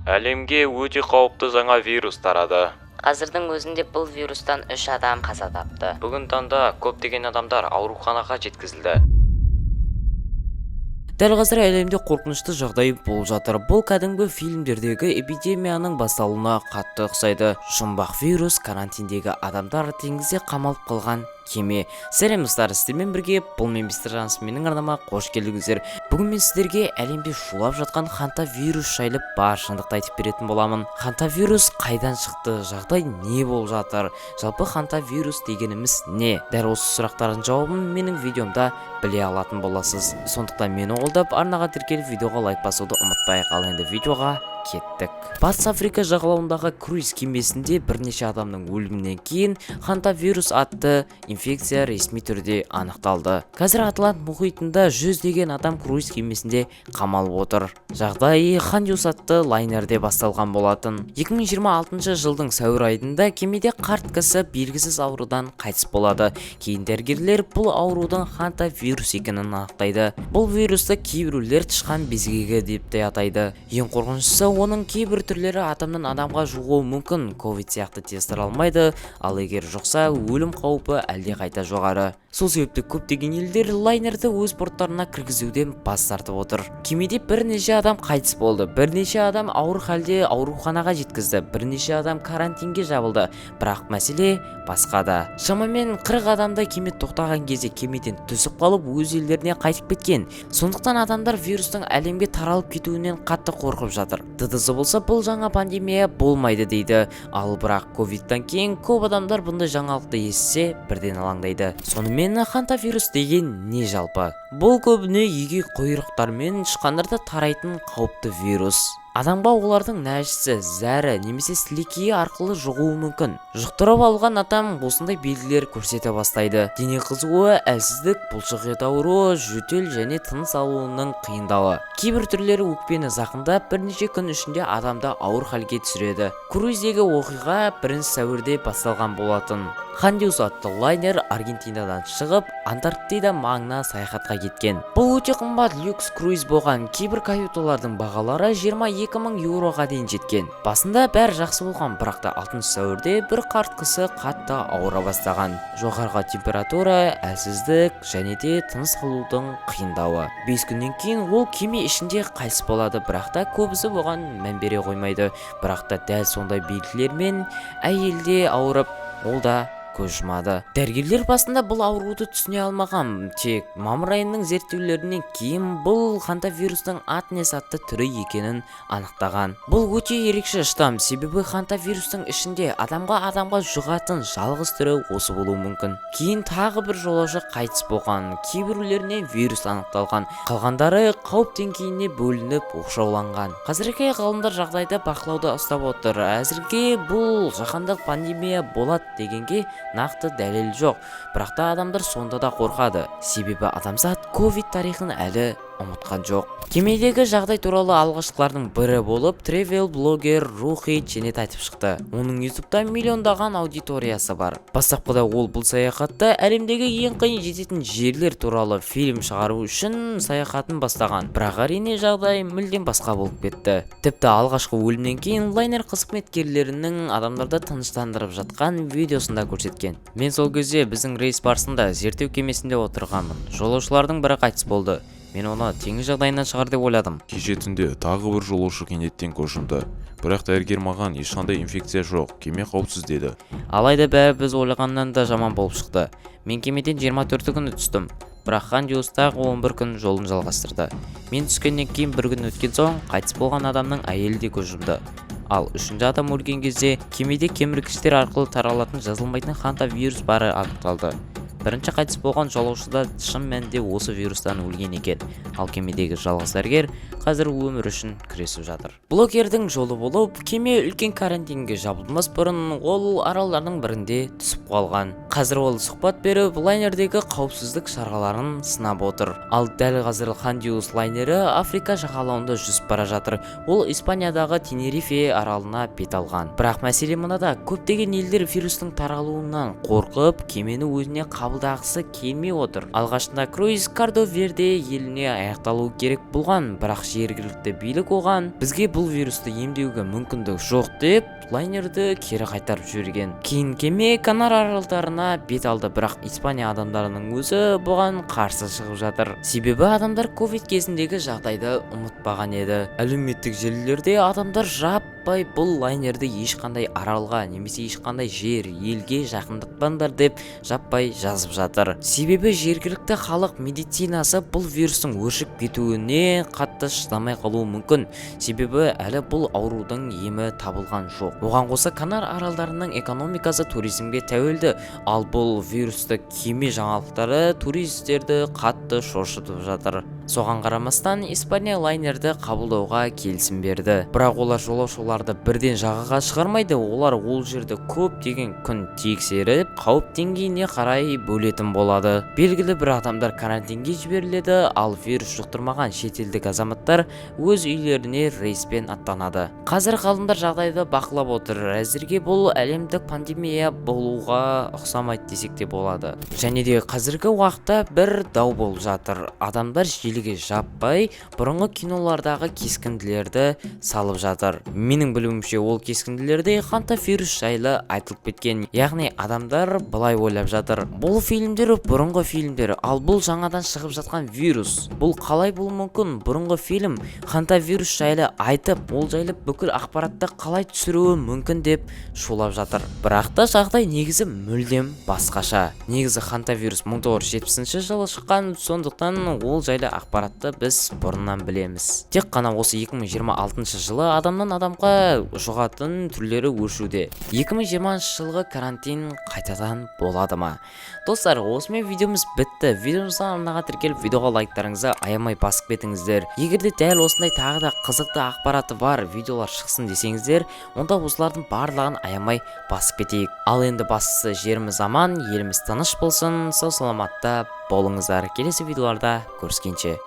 Әлемге өте қауіпті жаңа вирус тарады. Қазірдің өзінде бұл вирустан 3 адам қаза тапты. Бүгін таңда көптеген адамдар ауруханаға жеткізілді. Дәл қазір әлемде қорқынышты жағдай болып жатыр. Бұл кәдімгі фильмдердегі эпидемияның басталуына қатты ұқсайды. Жұмбақ вирус карантиндегі адамдар теңізде қамалып қалған кеме. Сәлемдер, сіздермен бірге бұл мен Мистер Жанс, менің арнама қош келдіңіздер. Бүгін мен сіздерге әлемде шулап жатқан ханта вирус жайлы бар шындықты айтып беретін боламын. Ханта вирус қайдан шықты, жағдай не болып жатыр, жалпы ханта вирус дегеніміз не? Дәл осы сұрақтардың жауабын менің видеомда біле алатын боласыз. Сондықтан мені қолдап арнаға тіркеліп видеоға лайк басуды ұмытпайық. Ал енді видеоға кеттік. Батыс Африка жағалауындағы круиз кемесінде бірнеше адамның өлімінен кейін ханта вирус атты инфекция ресми түрде анықталды. Қазір Атлант мұхитында 100-деген адам круиз кемесінде қамалып отыр. Жағдай Хандиус атты лайнерде басталған болатын. 2026 жылдың сәуір айында кемеде қарт кісі белгісіз аурудан қайтыс болады. Кейін дәрігерлер бұл аурудың ханта вирус екенін анықтайды. Бұл вирусты кейбіреулер тышқан безгегі деп те атайды. Ең қорқыныштысы, оның кейбір түрлері адамнан адамға жұғуы мүмкін. Ковид сияқты тестер алмайды, ал егер жұқса өлім қаупі әлде қайта жоғары. Сол себепті көптеген елдер лайнерді өз порттарына кіргізуден бас тартып отыр. Кемеде бірнеше адам қайтыс болды, бірнеше адам ауыр халде ауруханаға жеткізді, бірнеше адам карантинге жабылды. Бірақ мәселе басқада. Шамамен 40 адамда кеме тоқтаған кезде кемеден түсіп қалып өз елдеріне қайтып кеткен. Сондықтан адамдар вирустың әлемге таралып кетуінен қатты қорқып жатыр. ДДС болса бұл жаңа пандемия болмайды дейді. Ал бірақ ковидтан кейін көп адамдар бұндай жаңалықты естісе бірден алаңдайды. Сонымен ханта вирус деген не жалпы? Бұл көбіне егей құйрықтар мен тышқандарда тарайтын қауіпті вирус. Адамға олардың нәжісі, зәрі немесе сілекейі арқылы жұғуы мүмкін. Жұқтырып алған адам осындай белгілер көрсете бастайды. Дене қызуы, әлсіздік, бұлшық ет ауруы, жөтел және тыныс алуының қиындауы. Кейбір түрлері өкпені зақымдап, бірнеше күн ішінде адамды ауыр халге түсіреді. Круиздегі оқиға 1 сәуірде басталған болатын. Хандиус атты лайнер Аргентинадан шығып, Антарктида маңына саяхатқа кеткен. Бұл өте қымбат люкс круиз болған. Кейбір каюталардың бағалары 22.000 еуроға дейін жеткен. Басында бәрі жақсы болған, бірақ та 6 сәуірде бір қарт кісі қатты ауыра бастаған. Жоғарғы температура, әлсіздік және де тыныс алудың қиындауы. 5 күннен кейін ол кеме ішінде қайтыс болады, бірақ та көбісі бұған мән бере қоймайды. Бірақ та дәл сондай белгілермен әйелде ауырып, ол да көз жұмады. Дәрігерлер басында бұл ауруды түсіне алмаған, тек мамыр айының зерттеулерінен кейін бұл ханта вирустың атнес атты түрі екенін анықтаған. Бұл өте ерекше штамм, себебі ханта вирустың ішінде адамға жұғатын жалғыз түрі осы болуы мүмкін. Кейін тағы бір жолаушы қайтыс болған, кейбіреулеріне вирус анықталған, қалғандары қауіп деңгейіне бөлініп оқшауланған. Қазіргі ғалымдар жағдайды бақылауда ұстап отыр. Әзірге бұл жаһандық пандемия болады дегенге нақты дәлел жоқ, бірақ та адамдар сонда да қорқады, себебі адамзат ковид тарихын әлі ұмытқан жоқ. Кемедегі жағдай туралы алғашқылардың бірі болып тревел блогер Рухи Ченет айтып шықты. Оның ютубта миллиондаған аудиториясы бар. Бастапқыда ол бұл саяхатты әлемдегі ең қиын жететін жерлер туралы фильм шығару үшін саяхатын бастаған. Бірақ әрине жағдай мүлдем басқа болып кетті. Тіпті алғашқы өлімнен кейін лайнер қызметкерлерінің адамдарды тыныштандырып жатқан видеосында көрсеткен. Мен сол кезде біздің рейс барысында зерттеу кемесінде отырғанмын. Жолаушылардың бірі қайтыс болды. Мен оны теңіз жағдайынан шығар деп ойладым. Кеше түнде тағы бір жолаушы кенеттен көз жұмды. Бірақ дәрігер маған ешқандай инфекция жоқ, кеме қауіпсіз деді. Алайда бәрі біз ойлағаннан да жаман болып шықты. Мен кемеден 24 күні түстім. Бірақ Хандиустағы 11 күн жолын жалғастырды. Мен түскеннен кейін бір күн өткен соң қайтыс болған адамның әйелі де көз жұмды. Ал 3-ші адам өлген кезде кемеде кеміргіштер арқылы таралатын жазылмайтын ханта вирус бары анықталды. Бірінші қайтыс болған жолаушыда шын мәнінде осы вирустан өлген екен. Ал кемедегі жалғыз дәрігер қазір өмір үшін күресіп жатыр. Блогердің жолы болып, кеме үлкен карантинге жабылмас бұрын ол аралдардың бірінде түсіп қалған. Қазір ол сұхбат беріп, лайнердегі қауіпсіздік шараларын сынап отыр. Ал дәл қазір Хандиус лайнері Африка жағалауында жүзіп бара жатыр. Ол Испаниядағы Тенерифе аралына бет алған. Бірақ мәселе мынада, көптеген елдер вирустың таралуынан қорқып, кемені өзіне қабыл қабылдағысы келмей отыр. Алғашында круиз Кордо-Верде еліне аяқталу керек болған, бірақ жергілікті билік оған бізге бұл вирусты емдеуге мүмкіндік жоқ деп лайнерді кері қайтарып жіберген. Кейін кеме Канар аралдарына бет алды, бірақ Испания адамдарының өзі бұған қарсы шығып жатыр. Себебі адамдар ковид кезіндегі жағдайды ұмытпаған еді. Әлеуметтік желілерде адамдар жаппай бұл лайнерді ешқандай аралға немесе ешқандай жер, елге жақындатпаңдар деп жаппай жазып жатыр. Себебі жергілікті халық медицинасы бұл вирустың өршіп кетуіне қатты шыдамай қалуы мүмкін. Себебі әлі бұл аурудың емі табылған жоқ. Оған қоса Канар аралдарының экономикасы туризмге тәуелді, ал бұл вирусты кеме жаңалықтары туристерді қатты шошытып жатыр. Соған қарамастан Испания лайнерді қабылдауға келісім берді. Бірақ олар жолаушыларды бірден жағаға шығармайды, олар ол жерді көптеген күн тексеріп, қауіп деңгейіне қарай бөлетін болады. Белгілі бір адамдар карантинге жіберіледі, ал вирус жұқтырмаған шетелдік азаматтар өз үйлеріне рейспен аттанады. Қазір ғалымдар жағдайды бақылап отыр. Әзірге бұл әлемдік пандемия болуға ұқсамайды десек те болады. Және де қазіргі уақытта бір дау болып жатыр. Адамдар желіге жаппай бұрынғы кинолардағы кескінділерді салып жатыр. Менің білуімше ол кескінділерде хантавирус жайлы айтылып кеткен. Яғни адамдар былай ойлап жатыр: бұл фильмдер бұрынғы фильмдер, ал бұл жаңадан шығып жатқан вирус. Бұл қалай болуы мүмкін? Бұрынғы фильм хантавирус жайлы айтып, ол жайлы бүкіл ақпаратты қалай түсіруі мүмкін деп шулап жатыр. Бірақ та жағдай негізі мүлдем басқаша. Негізі хантавирус 1970 жылы шыққан, сондықтан ол жайлы ақпаратты біз бұрыннан білеміз. Тек қана осы 2026 жылы адамнан адамға жұғатын түрлері өршуде. 2020 жылғы карантин қайтадан болады ма? Достар, осымен видеомыз бітті. Видеомыздан арнаға тіркеліп видеоға лайктарыңызды аямай басып кетіңіздер. Егерде дәл осындай тағы да қызықты ақпараты бар видеолар шықсын десеңіздер, онда осылардың барлығын аямай басып кетейік. Ал енді бастысы жеріміз аман, еліміз тыныш болсын. Сау саламатта болыңыздар. Келесі видеоларда көріскенше.